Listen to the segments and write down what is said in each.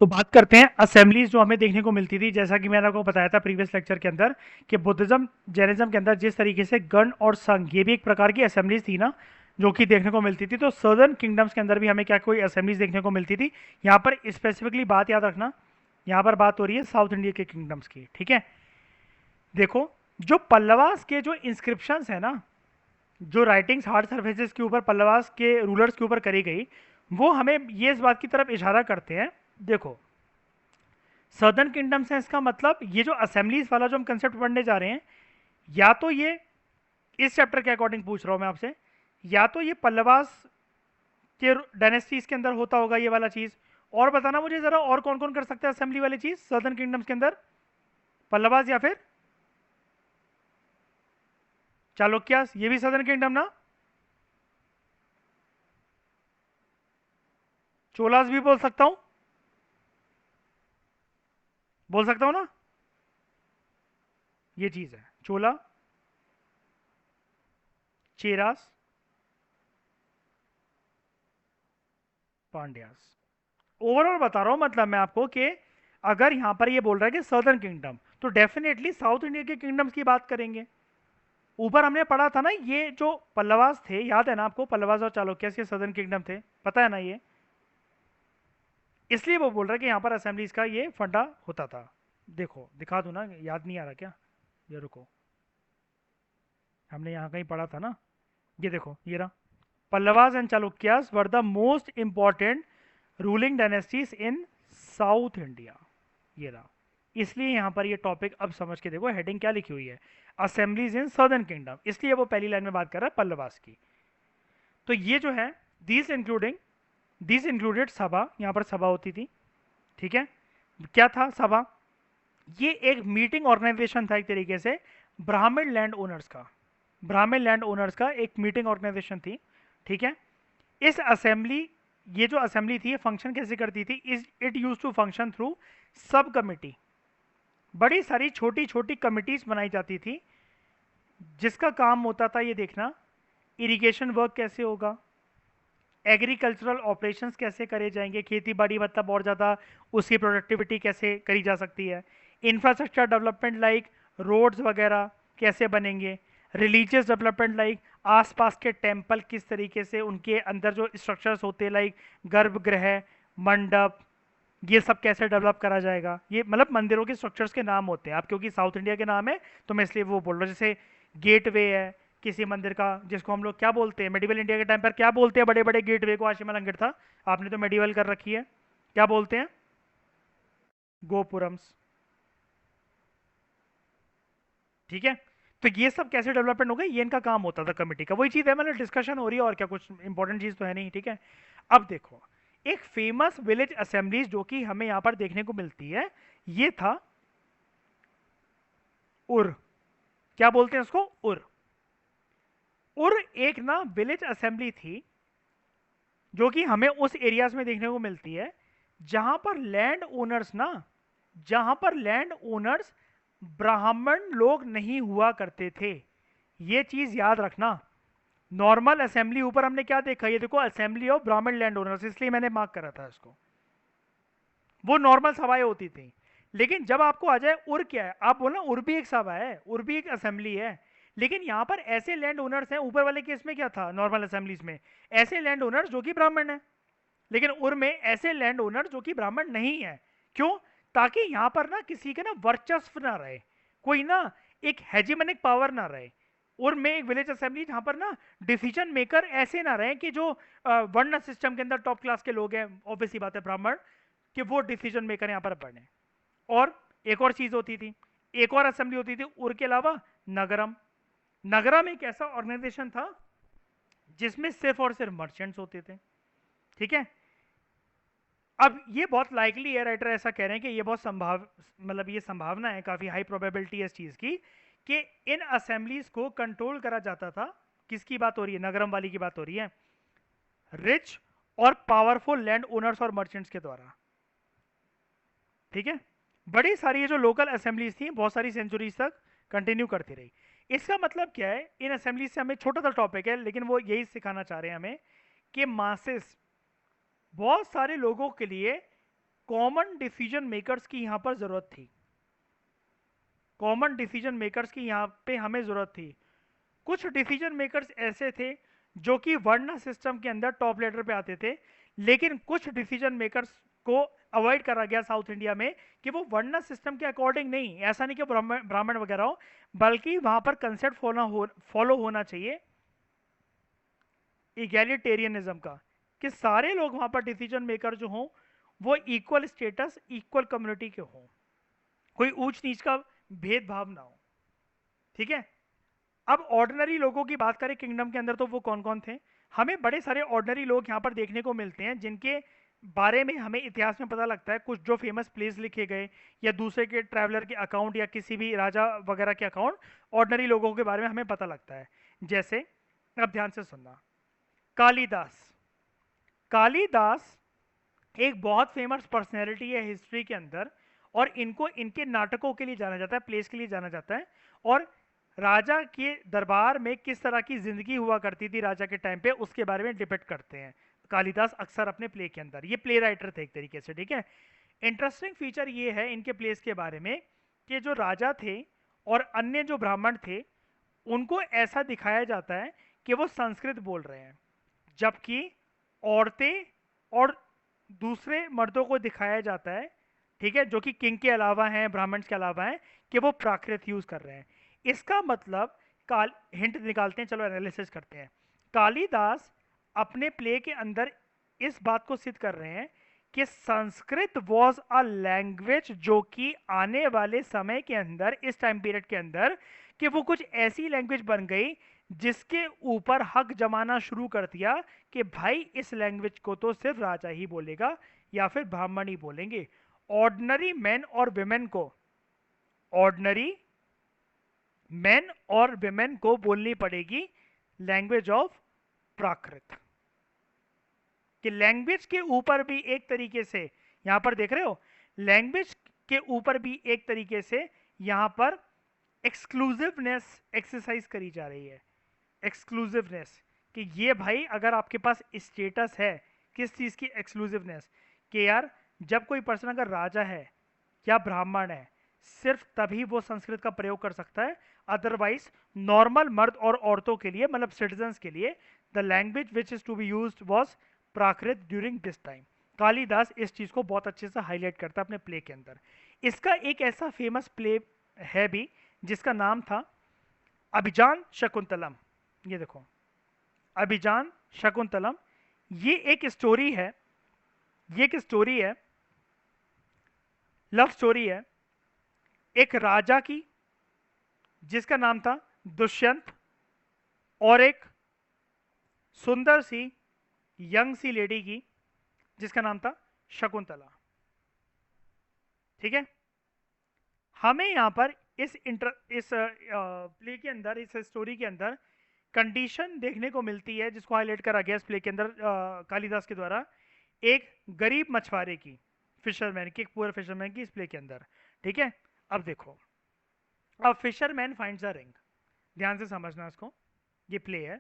तो बात करते हैं असेंबलीज जो हमें देखने को मिलती थी। जैसा कि मैंने आपको बताया था प्रीवियस लेक्चर के अंदर कि बुद्धिज्म जैनिज्म के अंदर जिस तरीके से गण और संघ ये भी एक प्रकार की असेंबलीज थी ना, जो कि देखने को मिलती थी। तो सदर्न किंगडम्स के अंदर भी हमें क्या कोई असेंबलीज देखने को मिलती थी। यहाँ पर स्पेसिफिकली बात याद रखना, यहाँ पर बात हो रही है साउथ इंडिया के किंगडम्स की। ठीक है, देखो, जो पल्लवास के जो इंस्क्रिप्शंस है ना, जो राइटिंग्स हार्ड सर्फेसिस के ऊपर पल्लवास के रूलर्स के ऊपर करी गई, वो हमें ये इस बात की तरफ इशारा करते हैं। देखो, सदर्न किंगडम से इसका मतलब ये जो असेंबलीज वाला जो हम कंसेप्ट पढ़ने जा रहे हैं, या तो ये इस चैप्टर के अकॉर्डिंग पूछ रहा हूं मैं आपसे, या तो ये पल्लवास के डायनेस्टीज के अंदर होता होगा ये वाला चीज। और बताना मुझे जरा, और कौन कौन कर सकता है असेंबली वाली चीज सदर्न किंगडम्स के अंदर? पल्लवास या फिर चालुक्यास, ये भी सदर्न किंगडम ना? चोलास भी बोल सकता हूं, बोल सकता हूं ना? ये चीज है चोला, चेरास, पांड्यास। ओवरऑल बता रहा हूं, मतलब मैं आपको कि अगर यहां पर ये बोल रहा है कि सदर्न किंगडम, तो डेफिनेटली साउथ इंडिया के किंगडम्स की बात करेंगे। ऊपर हमने पढ़ा था ना, ये जो पल्लवास थे, याद है ना आपको? पल्लवास और चालुक्य के सदर्न किंगडम थे, पता है ना ये? इसलिए वो बोल रहा है कि यहाँ पर असेंबलीज का ये फंडा होता था। देखो दिखा दूं ना, याद नहीं आ रहा क्या? ये रुको, हमने यहाँ कहीं पढ़ा था ना। ये देखो, ये रहा। Pallavas and Chalukyas were the most important ruling dynasties in south India. ये रहा। इसलिए यहाँ पर ये टॉपिक अब समझ के देखो, हेडिंग क्या लिखी हुई है, असेंबलीज इन सदर्न किंगडम। इसलिए वो पहली लाइन में बात कर रहा है पल्लवास की। तो ये जो है, दीज इंक्लूडिंग, दीज इंक्लूडेड सभा, यहाँ पर सभा होती थी। ठीक है, क्या था सभा? ये एक मीटिंग ऑर्गेनाइजेशन था एक तरीके से ब्राह्मण लैंड ओनर्स का। ब्राह्मण लैंड ओनर्स का एक मीटिंग ऑर्गेनाइजेशन थी। ठीक है, इस असेंबली, ये जो असेंबली थी, ये फंक्शन कैसे करती थी? Is it use to function through sub committee. बड़ी सारी छोटी छोटी कमिटीज बनाई जाती थी, जिसका काम होता था ये देखना, इरिगेशन वर्क कैसे होगा, एग्रीकल्चरल ऑपरेशंस कैसे करे जाएंगे, खेती बाड़ी मतलब और ज़्यादा उसकी प्रोडक्टिविटी कैसे करी जा सकती है, इंफ्रास्ट्रक्चर डेवलपमेंट लाइक रोड्स वगैरह कैसे बनेंगे, रिलीजियस डेवलपमेंट लाइक आसपास के टेम्पल किस तरीके से उनके अंदर जो स्ट्रक्चर्स होते हैं लाइक गर्भगृह, मंडप, ये सब कैसे डेवलप करा जाएगा। ये मतलब मंदिरों के स्ट्रक्चर्स के नाम होते हैं। आप क्योंकि साउथ इंडिया के नाम है तो मैं इसलिए वो बोल रहा हूँ। जैसे गेटवे है किसी मंदिर का, जिसको हम लोग क्या बोलते हैं, मेडिवल इंडिया के टाइम पर क्या बोलते हैं बड़े बड़े गेटवे को? आशिमा लंगर था, आपने तो मेडिवल कर रखी है, क्या बोलते हैं? गोपुरम्स। ठीक है, तो ये सब कैसे डेवलपमेंट हो गई, ये इनका काम होता था कमेटी का। वही चीज़ है, मतलब डिस्कशन हो रही है और क्या, कुछ इंपॉर्टेंट चीज़ तो है नहीं। ठीक है, अब देखो, एक फेमस विलेज असेंबलीज जो कि हमें यहाँ पर देखने को मिलती है, ये था उर। क्या बोलते हैं उसको? उर। उर एक ना विलेज असेंबली थी, जो कि हमें उस एरियाज में देखने को मिलती है जहां पर लैंड ओनर्स ना, जहां पर लैंड ओनर्स ब्राह्मण लोग नहीं हुआ करते थे। ये चीज याद रखना। नॉर्मल असेंबली, ऊपर हमने क्या देखा, ये देखो, असेंबली ऑफ ब्राह्मण लैंड ओनर्स, इसलिए मैंने मार्क करा था इसको। वो नॉर्मल सभाएं होती थी। लेकिन जब आपको आ जाए उर क्या है, आप बोलना उर भी एक सभा है, उर भी एक असेंबली है। लेकिन यहां पर ऐसे लैंड ओनर्स हैं, ऊपर वाले केस में क्या था नॉर्मल असेंबलीज में, ऐसे लैंड ओनर्स जो कि ब्राह्मण है। लेकिन उर में ऐसे लैंड ओनर जो कि ब्राह्मण नहीं है। क्यों? ताकि यहां पर ना किसी के ना वर्चस्व ना रहे, कोई ना एक हेजिमनिक पावर ना रहे। उर में एक विलेज असेंबली जहां पर ना डिसीजन मेकर ऐसे ना रहे कि जो वर्ण सिस्टम के अंदर टॉप क्लास के लोग हैं, ऑब्वियसली बात है ब्राह्मण, कि वो डिसीजन मेकर यहाँ पर बने। और एक और चीज होती थी, एक और असेंबली होती थी उर के अलावा, नगरम। नगरम एक ऐसा ऑर्गेनाइजेशन था जिसमें सिर्फ और सिर्फ मर्चेंट्स होते थे। ठीक है, अब ये बहुत लाइकली है, राइटर ऐसा कह रहे हैं कि ये बहुत संभाव, मतलब ये संभावना है, काफी हाई प्रोबेबिलिटी है इस चीज की, कि इन असेंबलीज को कंट्रोल करा जाता था। किसकी बात हो रही है? नगरम वाली की बात हो रही है। रिच और पावरफुल लैंड ओनर्स और मर्चेंट्स के द्वारा। ठीक है, बड़ी सारी ये जो लोकल असेंबलीज थी बहुत सारी सेंचुरीज तक कंटिन्यू करती रही। इसका मतलब क्या है? इन असेंबलीज से हमें, छोटा सा टॉपिक है लेकिन वो यही सिखाना चाह रहे हैं हमें, कि मासेस, बहुत सारे लोगों के लिए कॉमन डिसीजन मेकर्स की यहाँ पर जरूरत थी। कॉमन डिसीजन मेकर्स की यहाँ पे हमें जरूरत थी। कुछ डिसीजन मेकर्स ऐसे थे जो कि वर्ण सिस्टम के अंदर टॉप लेटर पे आते थे, लेकिन कुछ डिसीजन मेकर्स को अवॉइड करा गया साउथ इंडिया में कि वो वर्ण सिस्टम के अकॉर्डिंग नहीं, ऐसा नहीं कि ब्राह्मण वगैरह हो, बल्कि वहां पर कंसेप्ट फॉलो होना चाहिए इगैलिटेरियनिज्म का, कि सारे लोग वहां पर डिसीजन मेकर जो हों वो इक्वल स्टेटस, इक्वल कम्युनिटी के हों, कोई ऊंच नीच का भेदभाव ना हो। ठीक है, अब ऑर्डिनरी लोगों की बात करें किंगडम के अंदर तो वो कौन कौन थे? हमें बड़े सारे ऑर्डिनरी लोग यहाँ पर देखने को मिलते हैं जिनके बारे में हमें इतिहास में पता लगता है। कुछ जो फेमस प्लेस लिखे गए या दूसरे के ट्रैवलर के अकाउंट या किसी भी राजा वगैरह के अकाउंट, ऑर्डिनरी लोगों के बारे में हमें पता लगता है। जैसे, अब ध्यान से सुनना, कालिदास। कालिदास एक बहुत फेमस पर्सनैलिटी है हिस्ट्री के अंदर, और इनको इनके नाटकों के लिए जाना जाता है, प्लेस के लिए जाना जाता है, और राजा के दरबार में किस तरह की जिंदगी हुआ करती थी राजा के टाइम पे उसके बारे में डिपिक्ट करते हैं कालिदास अक्सर अपने प्ले के अंदर। ये प्ले राइटर थे एक तरीके से। ठीक है, इंटरेस्टिंग फीचर ये है इनके प्लेस के बारे में कि जो राजा थे और अन्य जो ब्राह्मण थे उनको ऐसा दिखाया जाता है कि वो संस्कृत बोल रहे हैं, जबकि औरतें और दूसरे मर्दों को दिखाया जाता है, ठीक है, जो कि किंग के अलावा हैं, ब्राह्मण्स के अलावा हैं, कि वो प्राकृत यूज कर रहे हैं। इसका मतलब काल हिंट निकालते हैं, चलो एनालिसिस करते हैं। कालिदास अपने प्ले के अंदर इस बात को सिद्ध कर रहे हैं कि संस्कृत वॉज अ लैंग्वेज जो कि आने वाले समय के अंदर, इस टाइम पीरियड के अंदर, कि वो कुछ ऐसी लैंग्वेज बन गई जिसके ऊपर हक जमाना शुरू कर दिया कि भाई इस लैंग्वेज को तो सिर्फ राजा ही बोलेगा या फिर ब्राह्मण ही बोलेंगे। ऑर्डिनरी मैन और विमेन को, ऑर्डिनरी मैन और विमेन को बोलनी पड़ेगी लैंग्वेज ऑफ प्राकृत। कि लैंग्वेज के ऊपर भी एक तरीके से, यहां पर देख रहे हो, लैंग्वेज के ऊपर भी एक तरीके से यहां पर एक्सक्लूसिवनेस एक्सरसाइज करी जा रही है। एक्सक्लूसिवनेस, कि ये भाई अगर आपके पास स्टेटस है, किस चीज की एक्सक्लूसिवनेस, कि यार जब कोई पर्सन अगर राजा है या ब्राह्मण है सिर्फ तभी वो संस्कृत का प्रयोग कर सकता है, अदरवाइज नॉर्मल मर्द और औरतों के लिए, मतलब सिटीजन्स के लिए, the language which is to be used was Prakrit during this time. Kalidas इस चीज को बहुत अच्छे से हाईलाइट करता है अपने प्ले के अंदर। इसका एक ऐसा फेमस प्ले है भी जिसका नाम था अभिजान शकुंतलम। ये देखो, अभिजान शकुंतलम, ये एक स्टोरी है, ये एक स्टोरी है, लव स्टोरी है एक राजा की जिसका नाम था दुष्यंत, और एक सुंदर सी यंग सी लेडी की जिसका नाम था शकुंतला। ठीक है, हमें यहां पर इस प्ले के अंदर, इस स्टोरी के अंदर कंडीशन देखने को मिलती है जिसको हाईलाइट करा गया इस प्ले के अंदर कालिदास के द्वारा, एक गरीब मछुआरे की, फिशरमैन की, एक पुअर फिशरमैन की इस प्ले के अंदर। ठीक है, अब देखो, अब फिशरमैन फाइंड्स अ रिंग, ध्यान से समझना इसको, ये प्ले है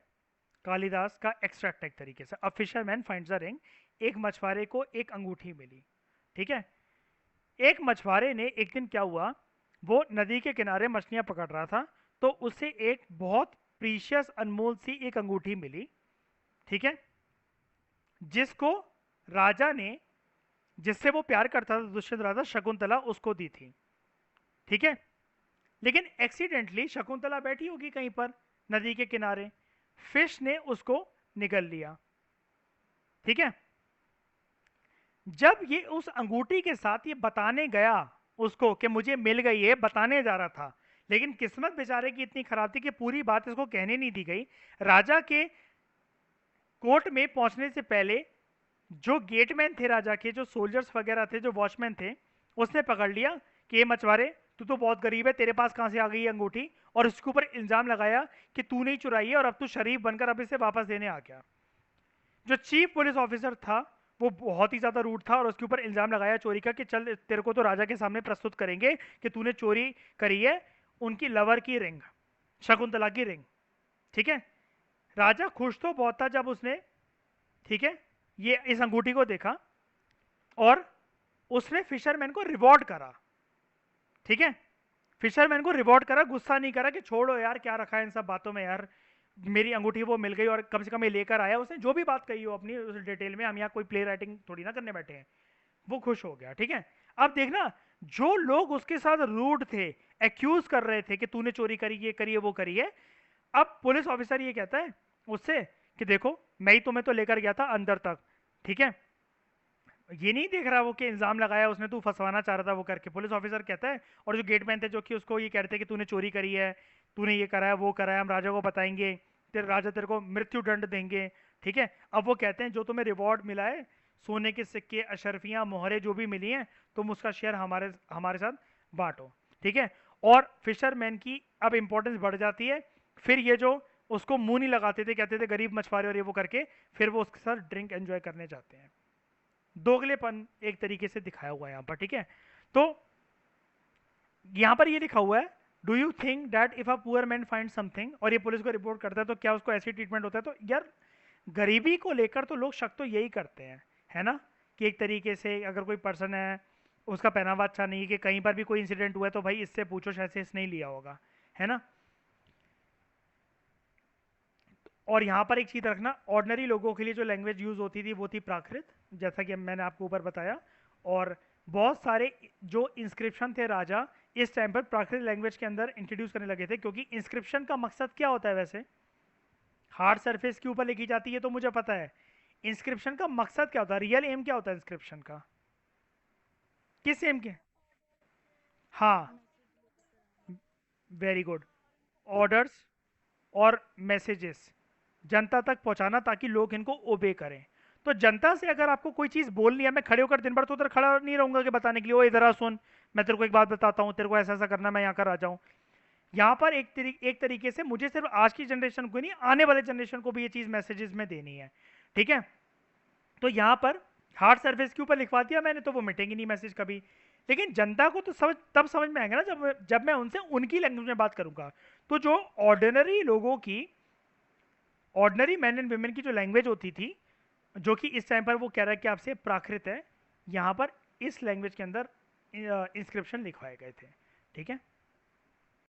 कालिदास का एक्सट्रैक्ट एक तरीके से। अब फिशरमैन फाइंड्स अ रिंग, एक मछुआरे को एक अंगूठी मिली। ठीक है, एक मछुआरे ने, एक दिन क्या हुआ, वो नदी के किनारे मछलियां पकड़ रहा था, तो उसे एक बहुत प्रीशियस, अनमोल सी एक अंगूठी मिली। ठीक है, जिसको राजा ने, जिससे वो प्यार करता था दुष्यंत राजा, शकुंतला, उसको दी थी। ठीक है, लेकिन एक्सीडेंटली शकुंतला बैठी होगी कहीं पर नदी के किनारे, फिश ने उसको निगल लिया। ठीक है, जब ये उस अंगूठी के साथ ये बताने गया उसको कि मुझे मिल गई है, बताने जा रहा था, लेकिन किस्मत बेचारे की इतनी खराब थी कि पूरी बात इसको कहने नहीं दी गई। राजा के कोर्ट में पहुंचने से पहले जो गेटमैन थे राजा के, जो सोल्जर्स वगैरह थे, जो वॉचमैन थे, उसने पकड़ लिया कि ये मछुआरे, तू तो बहुत गरीब है, तेरे पास कहां से आ गई है अंगूठी, और इसके ऊपर इल्जाम लगाया कि तू नहीं चुराई है और अब तू शरीफ बनकर अब इसे वापस देने आ गया। जो चीफ पुलिस ऑफिसर था वो बहुत ही ज्यादा रूड था और उसके ऊपर इल्जाम लगाया चोरी का कि चल तेरे को तो राजा के सामने प्रस्तुत करेंगे कि तूने चोरी करी है उनकी लवर की रिंग, शकुंतला की रिंग। ठीक है, राजा खुश तो बहुत था जब उसने, ठीक है, ये इस अंगूठी को देखा, और उसने फिशरमैन को रिवॉर्ड करा, ठीक है, फिशरमैन को रिवॉर्ड करा, गुस्सा नहीं करा कि छोड़ो यार क्या रखा है इन सब बातों में यार, मेरी अंगूठी वो मिल गई और कम से कम ये लेकर आया, उसने जो भी बात कही हो अपनी उस डिटेल में, हम यहाँ कोई प्ले राइटिंग थोड़ी ना करने बैठे हैं, वो खुश हो गया, ठीक है। अब देखना, जो लोग उसके साथ रूड थे, एक्यूज कर रहे थे कि तूने चोरी करी, ये करी है, वो करी है, अब पुलिस ऑफिसर ये कहता है उससे कि देखो मैं ही तुम्हें तो लेकर गया था अंदर तक, ठीक है, ये नहीं देख रहा वो कि इल्जाम लगाया उसने, तू फंसवाना चाह रहा था वो करके, पुलिस ऑफिसर कहता है। और जो गेटमैन थे जो कि उसको ये कहते हैं कि तूने चोरी करी है, तूने ये करा है, वो करा है, हम राजा को बताएंगे, तेरे राजा तेरे को मृत्यु दंड देंगे, ठीक है। अब वो कहते हैं जो तुम्हें रिवॉर्ड मिला है, सोने के सिक्के, अशरफियां, मोहरे जो भी मिली हैं, तुम उसका शेयर हमारे हमारे साथ बांटो, ठीक है। और फिशरमैन की अब इंपॉर्टेंस बढ़ जाती है। फिर ये जो उसको मुंह नहीं लगाते थे, कहते थे गरीब मछुआरे और ये वो करके, फिर वो उसके साथ ड्रिंक एंजॉय करने जाते हैं। दोगलेपन एक तरीके से दिखाया हुआ है यहाँ पर, ठीक है। तो यहाँ पर ये लिखा हुआ है, do you think that if a poor man find something, और ये पुलिस को रिपोर्ट करता है, तो क्या उसको ऐसी ट्रीटमेंट होता है? तो यार गरीबी को लेकर तो लोग शक तो यही करते हैं, है ना, कि एक तरीके से अगर कोई पर्सन है, उसका पहनावा अच्छा नहीं है, कि कहीं पर भी कोई इंसिडेंट हुआ है तो भाई इससे पूछो, शायद से इसने ही लिया होगा, है ना। और यहाँ पर एक चीज़ रखना, ऑर्डनरी लोगों के लिए जो लैंग्वेज यूज़ होती थी वो थी प्राकृत, जैसा कि मैंने आपको ऊपर बताया। और बहुत सारे जो इंस्क्रिप्शन थे राजा इस टाइम पर प्राकृत लैंग्वेज के अंदर इंट्रोड्यूस करने लगे थे, क्योंकि इंस्क्रिप्शन का मकसद क्या होता है वैसे? हार्ड सरफेस के ऊपर लिखी जाती है तो मुझे पता है, इंस्क्रिप्शन का मकसद क्या होता है, रियल एम क्या होता है इंस्क्रिप्शन का? किस एम के? हाँ, वेरी गुड। ऑर्डर्स और मैसेजेस जनता तक पहुंचाना ताकि लोग इनको ओबे करें। तो जनता से अगर आपको कोई चीज़ बोलनी है, मैं खड़े होकर दिन भर तो उधर खड़ा नहीं रहूंगा कि बताने के लिए, ओ इधर आ सुन, मैं तेरे को एक बात बताता हूँ, तेरे को ऐसा ऐसा करना, मैं यहाँ कर आ जाऊँ। यहाँ पर एक तरीके से मुझे सिर्फ आज की जनरेशन को नहीं, आने वाले जनरेशन को भी ये चीज़ मैसेजेस में देनी है, ठीक है। तो यहाँ पर हार्ड सर्फेस के ऊपर लिखवा दिया मैंने, तो वो मिटेंगे नहीं मैसेज कभी। लेकिन जनता को तो समझ में आएगा ना, जब मैं उनसे उनकी लैंग्वेज में बात करूंगा। तो जो ऑर्डिनरी लोगों की, ऑर्डिनरी मैन एंड वुमेन की जो लैंग्वेज होती थी, जो कि इस टाइम पर वो कह रहा है कि आपसे प्राकृत है, यहाँ पर इस लैंग्वेज के अंदर इंस्क्रिप्शन लिखवाए गए थे, ठीक है।